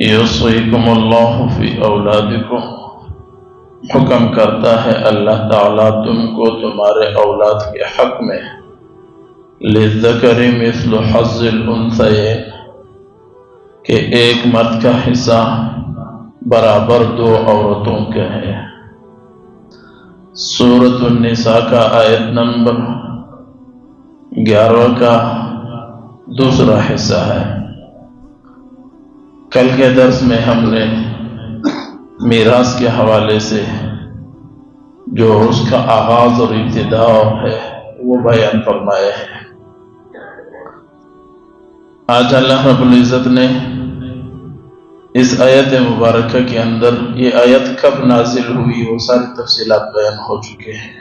یوصیکم اللہ فی اولادکم، حکم کرتا ہے اللہ تعالیٰ تم کو تمہارے اولاد کے حق میں، للذکر مثل حظ الانثیین، کہ ایک مرد کا حصہ برابر دو عورتوں کے ہے۔ سورۃ النساء کا آیت نمبر 11 کا دوسرا حصہ ہے۔ کل کے درس میں ہم نے میراث کے حوالے سے جو اس کا آغاز اور ابتدا ہے وہ بیان فرمائے ہیں۔ آج اللہ رب العزت نے اس آیت مبارکہ کے اندر یہ آیت کب نازل ہوئی وہ ساری تفصیلات بیان ہو چکے ہیں۔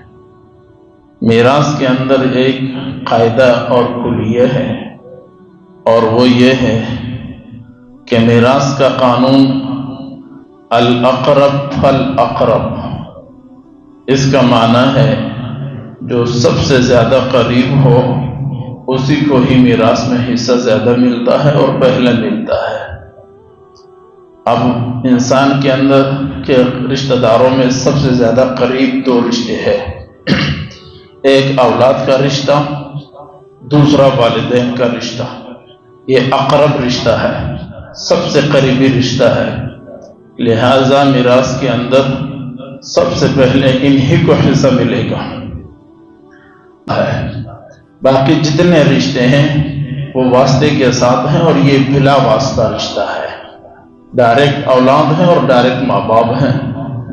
میراث کے اندر ایک قاعدہ اور کلیہ ہے، اور وہ یہ ہے کہ میراث کا قانون الاقرب فالاقرب، اس کا معنی ہے جو سب سے زیادہ قریب ہو اسی کو ہی میراث میں حصہ زیادہ ملتا ہے اور پہلے ملتا ہے۔ اب انسان کے اندر کے رشتہ داروں میں سب سے زیادہ قریب دو رشتے ہیں، ایک اولاد کا رشتہ، دوسرا والدین کا رشتہ۔ یہ اقرب رشتہ ہے، سب سے قریبی رشتہ ہے، لہذا میراث کے اندر سب سے پہلے انہی کو حصہ ملے گا۔ باقی جتنے رشتے ہیں وہ واسطے کے ساتھ ہیں، اور یہ بلا واسطہ رشتہ ہے، ڈائریکٹ اولاد ہیں اور ڈائریکٹ ماں باپ ہیں،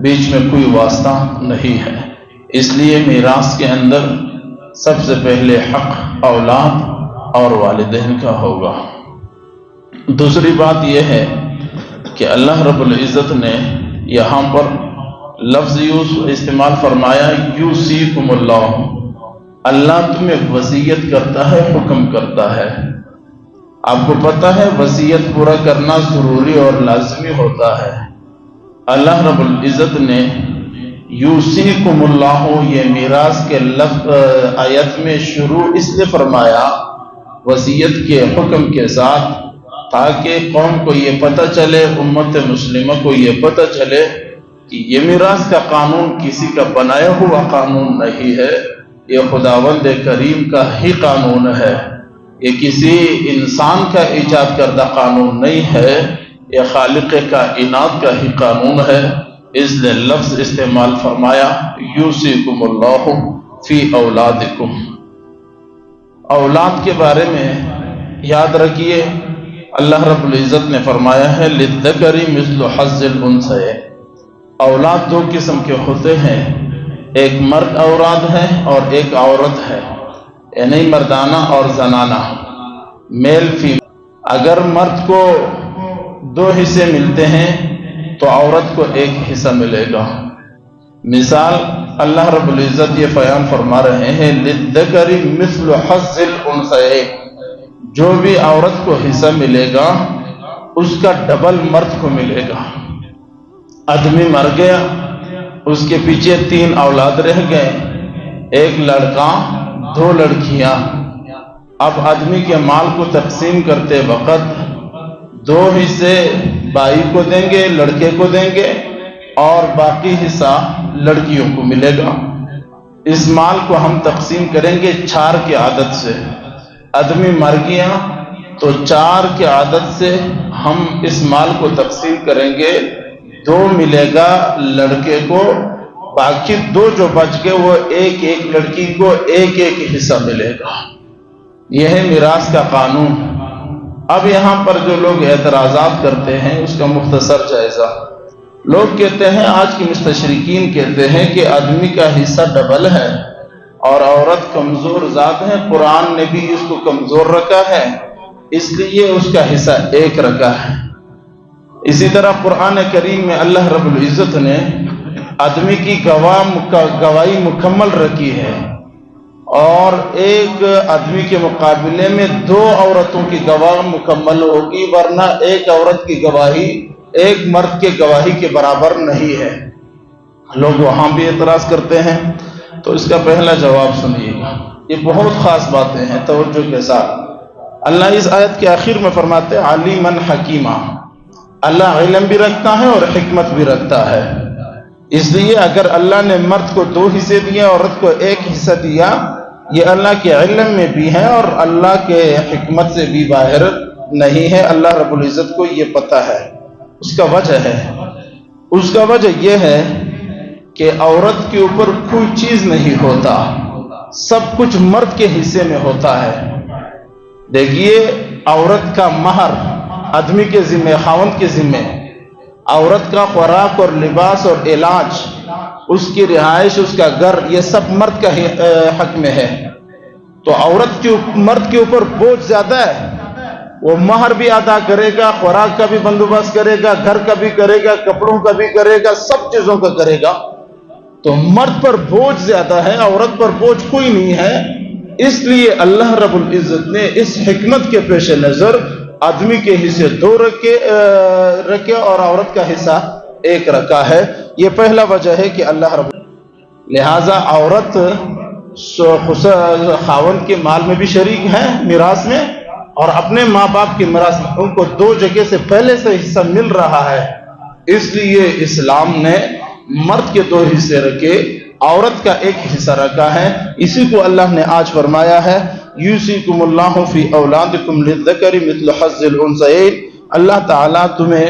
بیچ میں کوئی واسطہ نہیں ہے۔ اس لیے میراث کے اندر سب سے پہلے حق اولاد اور والدین کا ہوگا۔ دوسری بات یہ ہے کہ اللہ رب العزت نے یہاں پر لفظ استعمال فرمایا یوصیکم اللہ، اللہ تمہیں وصیت کرتا ہے، حکم کرتا ہے۔ آپ کو پتہ ہے وصیت پورا کرنا ضروری اور لازمی ہوتا ہے۔ اللہ رب العزت نے یوصیکم اللہ یہ میراث کے لفظ آیت میں شروع اس لیے فرمایا وصیت کے حکم کے ساتھ، تاکہ قوم کو یہ پتہ چلے، امت مسلمہ کو یہ پتہ چلے کہ یہ میراث کا قانون کسی کا بنایا ہوا قانون نہیں ہے، یہ خداوند کریم کا ہی قانون ہے، یہ کسی انسان کا ایجاد کردہ قانون نہیں ہے، یہ خالق کائنات کا ہی قانون ہے۔ اس لیے لفظ استعمال فرمایا یوصیکم اللہ فی اولادکم۔ اولاد کے بارے میں یاد رکھیے اللہ رب العزت نے فرمایا ہے للذکر مثل حظ الانثیین، اولاد دو قسم کے ہوتے ہیں، ایک مرد اولاد ہے اور ایک عورت ہے، یعنی مردانہ اور زنانہ، میل فیمیل۔ اگر مرد کو دو حصے ملتے ہیں تو عورت کو ایک حصہ ملے گا۔ مثال اللہ رب العزت یہ بیان فرما رہے ہیں للذکر مثل حظ الانثیین، جو بھی عورت کو حصہ ملے گا اس کا ڈبل مرد کو ملے گا۔ آدمی مر گیا، اس کے پیچھے 3 اولاد رہ گئے، ایک لڑکا 2 لڑکیاں۔ اب آدمی کے مال کو تقسیم کرتے وقت 2 حصے بھائی کو دیں گے، لڑکے کو دیں گے، اور باقی حصہ لڑکیوں کو ملے گا۔ اس مال کو ہم تقسیم کریں گے 4 کی عادت سے۔ آدمی مر گیا تو 4 کی عادت سے ہم اس مال کو تقسیم کریں گے، 2 ملے گا لڑکے کو، باقی 2 جو بچ گئے وہ ایک لڑکی کو ایک حصہ ملے گا۔ یہ ہے میراث کا قانون۔ اب یہاں پر جو لوگ اعتراضات کرتے ہیں اس کا مختصر جائزہ۔ لوگ کہتے ہیں، آج کے مستشرقین کہتے ہیں کہ آدمی کا حصہ ڈبل ہے اور عورت کمزور ذات ہے، قرآن نے بھی اس کو کمزور رکھا ہے، اس لیے اس کا حصہ 1 رکھا ہے۔ اسی طرح قرآن کریم میں اللہ رب العزت نے آدمی کی گواہی مکمل رکھی ہے، اور ایک آدمی کے مقابلے میں 2 عورتوں کی گواہی مکمل ہوگی، ورنہ ایک عورت کی گواہی ایک مرد کے گواہی کے برابر نہیں ہے۔ لوگ وہاں بھی اعتراض کرتے ہیں، تو اس کا پہلا جواب سنیے گا، یہ بہت خاص باتیں ہیں، توجہ کے ساتھ۔ اللہ اس آیت کے آخر میں فرماتے علیمًا حکیمًا، اللہ علم بھی رکھتا ہے اور حکمت بھی رکھتا ہے. اس لیے اگر اللہ نے مرد کو 2 حصے دیے عورت کو 1 حصہ دیا، یہ اللہ کے علم میں بھی ہے اور اللہ کے حکمت سے بھی باہر نہیں ہے. اللہ رب العزت کو یہ پتہ ہے. اس کا وجہ یہ ہے کہ عورت کے اوپر کوئی چیز نہیں ہوتا، سب کچھ مرد کے حصے میں ہوتا ہے. دیکھیے، عورت کا مہر آدمی کے ذمہ، خاوند کے ذمہ. عورت کا خوراک اور لباس اور علاج، اس کی رہائش، اس کا گھر، یہ سب مرد کا حق میں ہے. تو مرد کے اوپر بوجھ زیادہ ہے. وہ مہر بھی ادا کرے گا، خوراک کا بھی بندوبست کرے گا، گھر کا بھی کرے گا، کپڑوں کا بھی کرے گا، سب چیزوں کا کرے گا. تو مرد پر بوجھ زیادہ ہے، عورت پر بوجھ کوئی نہیں ہے. اس لیے اللہ رب العزت نے اس حکمت کے پیش نظر آدمی کے حصے 2 رکھے اور عورت کا حصہ 1 رکھا ہے. یہ پہلا وجہ ہے کہ اللہ رب، لہذا عورت خاوند کے مال میں بھی شریک ہے، میراث میں، اور اپنے ماں باپ کے میراث میں. ان کو 2 جگہ سے پہلے سے حصہ مل رہا ہے. اس لیے اسلام نے مرد کے 2 حصے رکھے، عورت کا 1 حصہ رکھا ہے. اسی کو اللہ نے آج فرمایا ہے، یوصیکم اللہ فی اولادکم للذکر مثل حظ الانثیین. اللہ تعالیٰ تمہیں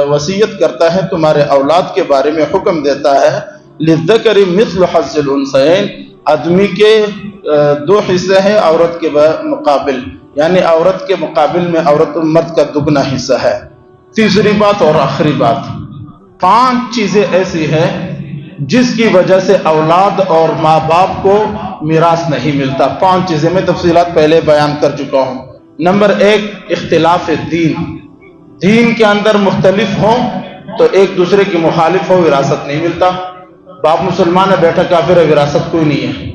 وصیت کرتا ہے، تمہارے اولاد کے بارے میں حکم دیتا ہے. للذکر مثل حظ الانثیین، آدمی کے 2 حصے ہیں عورت کے مقابل، یعنی عورت کے مقابل میں مرد کا 2 حصہ ہے. تیسری بات اور آخری بات، 5 چیزیں ایسی ہیں جس کی وجہ سے اولاد اور ماں باپ کو میراث نہیں ملتا. 5 چیزیں میں تفصیلات پہلے بیان کر چکا ہوں. نمبر 1، اختلاف دین کے اندر مختلف ہوں تو ایک دوسرے کے مخالف ہو، وراثت نہیں ملتا. باپ مسلمان ہے، بیٹا کافر ہے، وراثت کوئی نہیں ہے.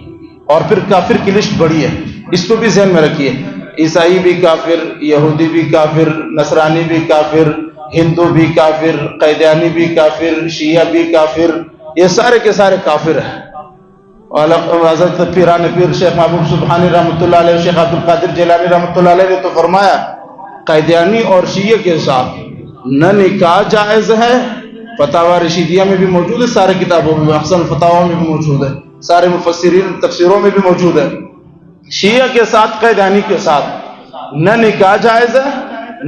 اور پھر کافر کی لسٹ بڑی ہے، اس کو بھی ذہن میں رکھیے. عیسائی بھی کافر، یہودی بھی کافر، نصرانی بھی کافر، ہندو بھی کافر، قیدیانی بھی کافر، شیعہ بھی کافر، یہ سارے کے سارے کافر ہیں. حضرت پیران پیر شیخ محبوب سبحانی رحمۃ اللہ علیہ، شیخ عبد القادر جیلانی رحمۃ اللہ علیہ نے تو فرمایا، قیدیانی اور شیعہ کے ساتھ نہ نکاح جائز ہے. فتاوی رشیدیہ میں بھی موجود ہے، سارے کتابوں میں، احسن الفتاوی میں بھی موجود ہے، سارے مفسرین تفسیروں میں بھی موجود ہے. شیعہ کے ساتھ، قیدیانی کے ساتھ نہ نکاح جائز ہے،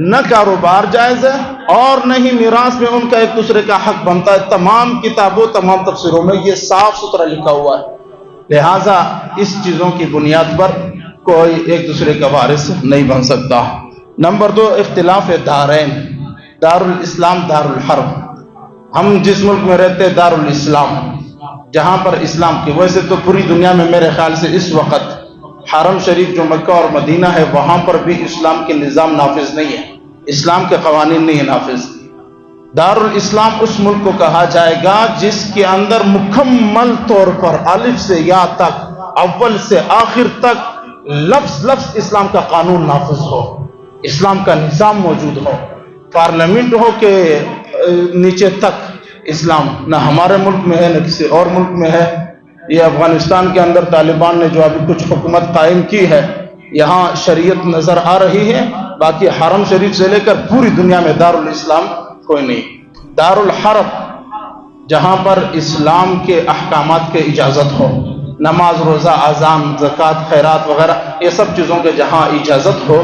نہ کاروبار جائز ہے، اور نہ ہی میراث میں ان کا ایک دوسرے کا حق بنتا ہے. تمام کتابوں، تمام تفسیروں میں یہ صاف ستھرا لکھا ہوا ہے. لہٰذا اس چیزوں کی بنیاد پر کوئی ایک دوسرے کا وارث نہیں بن سکتا. نمبر 2، اختلاف دارین، دار الاسلام، دار الحرب. ہم جس ملک میں رہتے ہیں دار الاسلام، جہاں پر اسلام کی، ویسے تو پوری دنیا میں میرے خیال سے اس وقت حرم شریف جو مکہ اور مدینہ ہے وہاں پر بھی اسلام کے نظام نافذ نہیں ہے، اسلام کے قوانین نہیں نافذ. دار الاسلام اس ملک کو کہا جائے گا جس کے اندر مکمل طور پر الف سے یا تک، اول سے آخر تک لفظ اسلام کا قانون نافذ ہو، اسلام کا نظام موجود ہو. پارلیمنٹ ہو کہ نیچے تک اسلام، نہ ہمارے ملک میں ہے نہ کسی اور ملک میں ہے. یہ افغانستان کے اندر طالبان نے جو ابھی کچھ حکومت قائم کی ہے، یہاں شریعت نظر آ رہی ہے. باقی حرم شریف سے لے کر پوری دنیا میں دار الاسلام کوئی نہیں. دار الحرب، جہاں پر اسلام کے احکامات کے اجازت ہو، نماز، روزہ، اذان، زکوٰۃ، خیرات وغیرہ، یہ سب چیزوں کے جہاں اجازت ہو،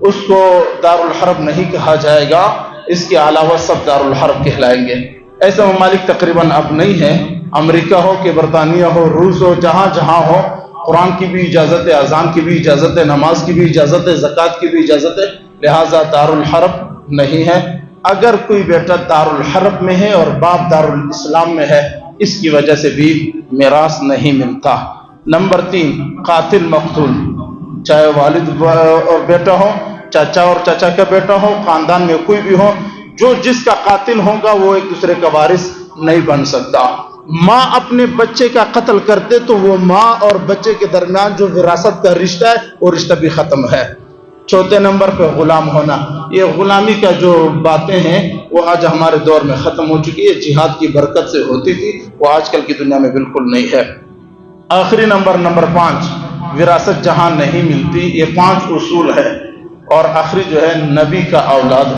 اس کو دار الحرب نہیں کہا جائے گا. اس کے علاوہ سب دار الحرب کہلائیں گے. ایسے ممالک تقریباً اب نہیں ہیں. امریکہ ہو کہ برطانیہ ہو، روس ہو، جہاں جہاں ہو، قرآن کی بھی اجازت ہے، اذان کی بھی اجازت ہے، نماز کی بھی اجازت ہے، زکوٰۃ کی بھی اجازت ہے. لہٰذا دار الحرب نہیں ہے. اگر کوئی بیٹا دار الحرب میں ہے اور باپ دار الاسلام میں ہے، اس کی وجہ سے بھی میراث نہیں ملتا. نمبر 3، قاتل مقتول، چاہے والد اور بیٹا ہو، چاچا اور چاچا کا بیٹا ہو، خاندان میں کوئی بھی ہو، جو جس کا قاتل ہوگا وہ ایک دوسرے کا وارث نہیں بن سکتا. ماں اپنے بچے کا قتل کرتے تو وہ ماں اور بچے کے درمیان جو وراثت کا رشتہ ہے وہ رشتہ بھی ختم ہے. 4 نمبر پہ غلام ہونا. یہ غلامی کا جو باتیں ہیں وہ آج ہمارے دور میں ختم ہو چکی ہے. جہاد کی برکت سے ہوتی تھی، وہ آج کل کی دنیا میں بالکل نہیں ہے. آخری نمبر 5، وراثت جہاں نہیں ملتی. یہ 5 اصول ہے. اور آخری جو ہے نبی کا اولاد.